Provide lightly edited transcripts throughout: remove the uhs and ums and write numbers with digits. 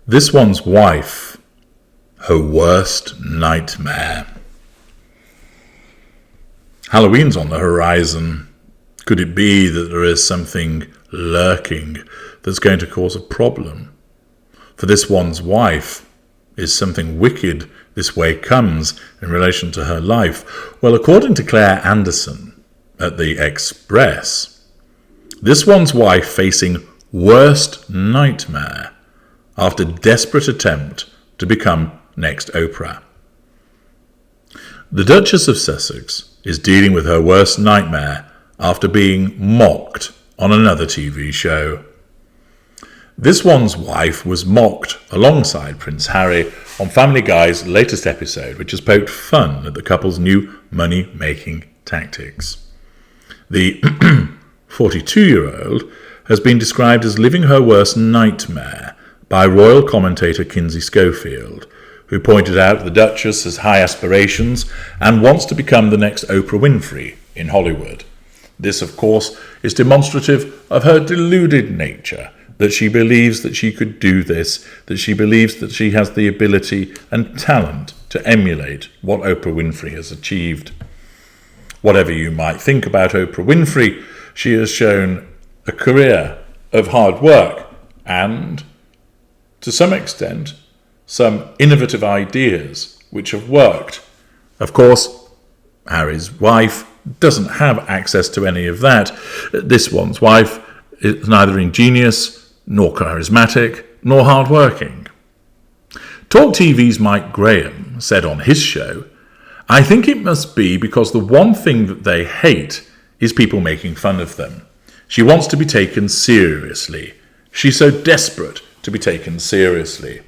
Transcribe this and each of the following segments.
This one's wife, her worst nightmare. Halloween's on the horizon. Could it be that there is something lurking that's going to cause a problem? For this one's wife, is something wicked this way comes in relation to her life? Well, according to Claire Anderson at the Express, this one's wife facing worst nightmare after desperate attempt to become next Oprah. The Duchess of Sussex is dealing with her worst nightmare after being mocked on another TV show. This one's wife was mocked alongside Prince Harry on Family Guy's latest episode, which has poked fun at the couple's new money-making tactics. The 42-year-old has been described as living her worst nightmare by royal commentator Kinsey Schofield, who pointed out the Duchess has high aspirations and wants to become the next Oprah Winfrey in Hollywood. This, of course, is demonstrative of her deluded nature, that she believes that she could do this, that she believes that she has the ability and talent to emulate what Oprah Winfrey has achieved. Whatever you might think about Oprah Winfrey, she has shown a career of hard work and, to some extent, some innovative ideas which have worked. Of course, Harry's wife doesn't have access to any of that. This one's wife is neither ingenious, nor charismatic, nor hard-working. Talk TV's Mike Graham said on his show, "I think it must be because the one thing that they hate is people making fun of them. She wants to be taken seriously. She's so desperate to be taken seriously."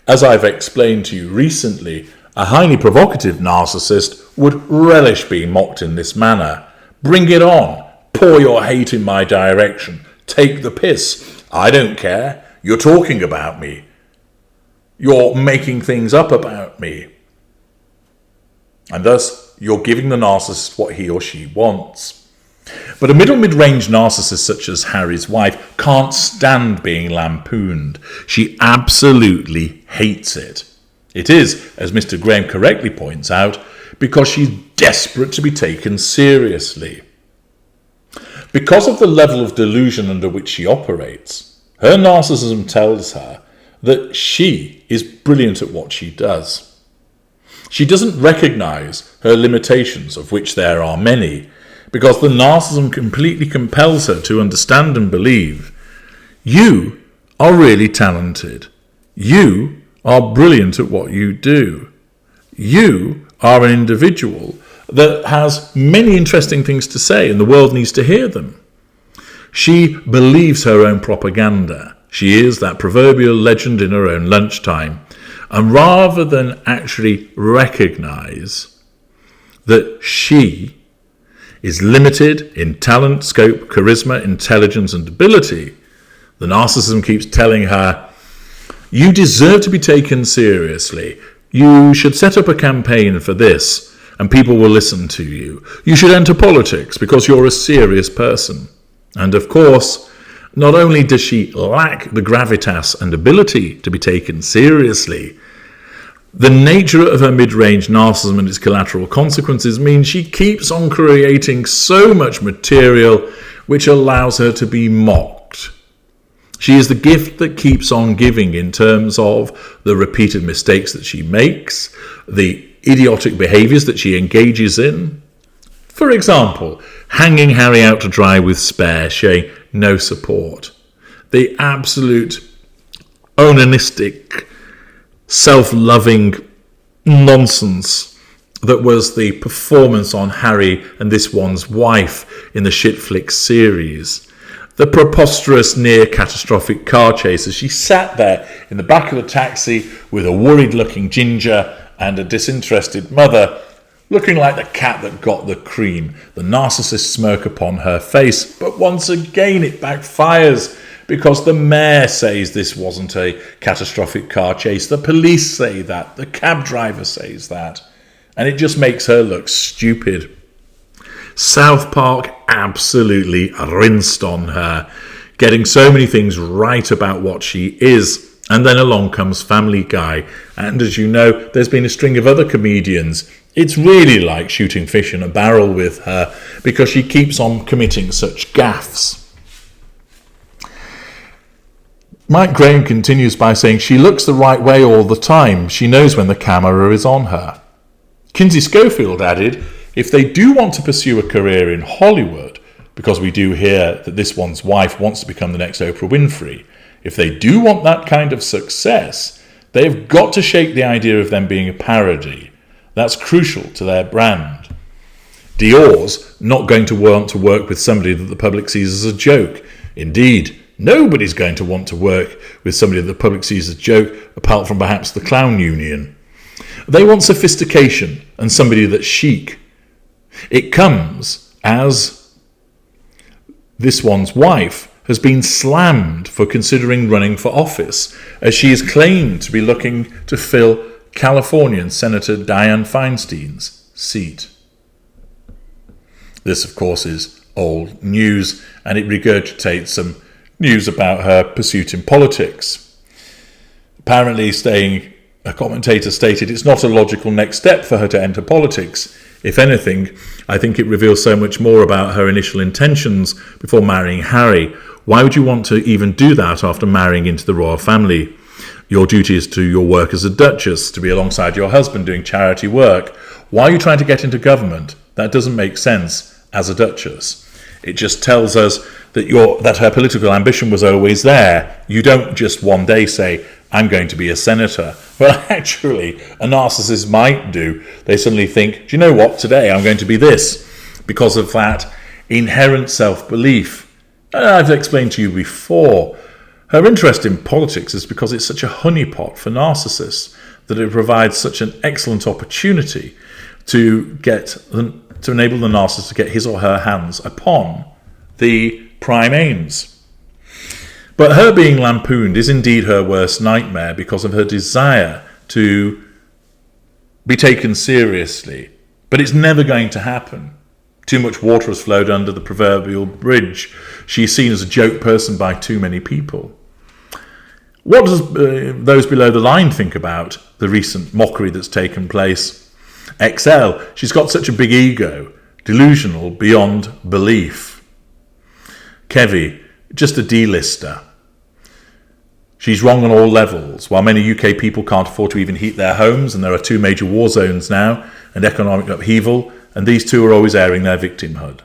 As I've explained to you recently, a highly provocative narcissist would relish being mocked in this manner. Bring it on. Pour your hate in my direction. Take the piss. I don't care. You're talking about me. You're making things up about me. And thus, you're giving the narcissist what he or she wants. But a mid-range narcissist such as Harry's wife can't stand being lampooned. She absolutely hates it. It is, as Mr. Graham correctly points out, because she's desperate to be taken seriously. Because of the level of delusion under which she operates, her narcissism tells her that she is brilliant at what she does. She doesn't recognize her limitations, of which there are many, because the narcissism completely compels her to understand and believe you are really talented. You are brilliant at what you do. You are an individual that has many interesting things to say and the world needs to hear them. She believes her own propaganda. She is that proverbial legend in her own lunchtime. And rather than actually recognize that she is limited in talent, scope, charisma, intelligence, and ability, the narcissism keeps telling her, you deserve to be taken seriously. You should set up a campaign for this, and people will listen to you. You should enter politics because you're a serious person. And of course, not only does she lack the gravitas and ability to be taken seriously, the nature of her mid-range narcissism and its collateral consequences means she keeps on creating so much material which allows her to be mocked. She is the gift that keeps on giving in terms of the repeated mistakes that she makes, the idiotic behaviours that she engages in. For example, hanging Harry out to dry with spare, showing no support. The absolute onanistic, self-loving nonsense that was the performance on Harry and this one's wife in the Shitflix series. The preposterous near-catastrophic car chase as she sat there in the back of the taxi with a worried-looking ginger and a disinterested mother, looking like the cat that got the cream, the narcissist smirk upon her face. But once again it backfires because the mayor says this wasn't a catastrophic car chase, the police say that, the cab driver says that, and it just makes her look stupid. South Park absolutely rinsed on her, getting so many things right about what she is And then along comes Family Guy. And as you know, there's been a string of other comedians. It's really like shooting fish in a barrel with her because she keeps on committing such gaffes. Mike Graham continues by saying she looks the right way all the time. She knows when the camera is on her. Kinsey Schofield added, if they do want to pursue a career in Hollywood, because we do hear that this one's wife wants to become the next Oprah Winfrey, if they do want that kind of success, they've got to shake the idea of them being a parody. That's crucial to their brand. Dior's not going to want to work with somebody that the public sees as a joke. Indeed, nobody's going to want to work with somebody that the public sees as a joke, apart from perhaps the clown union. They want sophistication and somebody that's chic. It comes as this one's wife has been slammed for considering running for office, as she is claimed to be looking to fill Californian Senator Dianne Feinstein's seat. This, of course, is old news, and it regurgitates some news about her pursuit in politics. Apparently, a commentator stated it's not a logical next step for her to enter politics. If anything, I think it reveals so much more about her initial intentions before marrying Harry. Why would you want to even do that after marrying into the royal family? Your duty is to your work as a duchess, to be alongside your husband doing charity work. Why are you trying to get into government? That doesn't make sense as a duchess. It just tells us that her political ambition was always there. You don't just one day say, I'm going to be a senator. Well, actually, a narcissist might do. They suddenly think, do you know what, today I'm going to be this, because of that inherent self-belief. I've explained to you before, her interest in politics is because it's such a honeypot for narcissists, that it provides such an excellent opportunity to enable the narcissist to get his or her hands upon the prime aims. But her being lampooned is indeed her worst nightmare because of her desire to be taken seriously. But it's never going to happen. Too much water has flowed under the proverbial bridge. She's seen as a joke person by too many people. What does those below the line think about the recent mockery that's taken place? XL, she's got such a big ego, delusional beyond belief. Kevy, just a D-lister. She's wrong on all levels. While many UK people can't afford to even heat their homes, and there are 2 major war zones now, and economic upheaval, and these two are always airing their victimhood.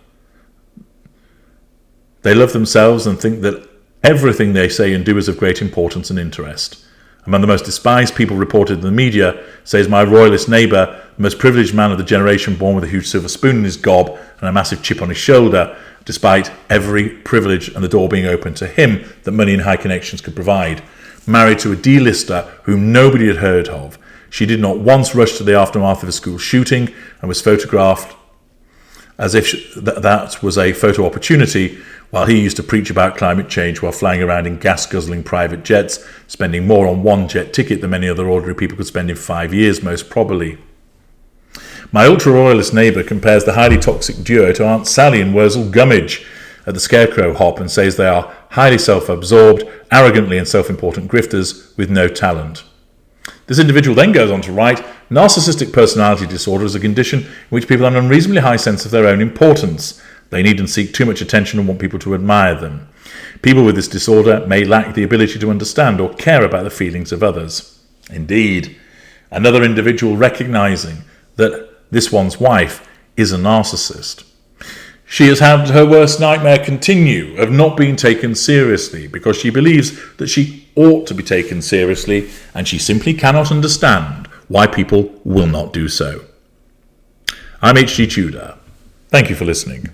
They love themselves and think that everything they say and do is of great importance and interest. Among the most despised people reported in the media, says my royalist neighbour, the most privileged man of the generation born with a huge silver spoon in his gob and a massive chip on his shoulder, despite every privilege and the door being open to him that money and high connections could provide. Married to a D-lister whom nobody had heard of. She did not once rush to the aftermath of a school shooting and was photographed as if that was a photo opportunity, while he used to preach about climate change while flying around in gas-guzzling private jets, spending more on one jet ticket than many other ordinary people could spend in 5 years, most probably. My ultra-royalist neighbour compares the highly toxic duo to Aunt Sally and Wurzel Gummidge at the Scarecrow Hop and says they are highly self-absorbed, arrogantly and self-important grifters with no talent. This individual then goes on to write, narcissistic personality disorder is a condition in which people have an unreasonably high sense of their own importance. They need and seek too much attention and want people to admire them. People with this disorder may lack the ability to understand or care about the feelings of others. Indeed, another individual recognizing that this one's wife is a narcissist. She has had her worst nightmare continue of not being taken seriously because she believes that she ought to be taken seriously and she simply cannot understand why people will not do so. I'm H.G. Tudor. Thank you for listening.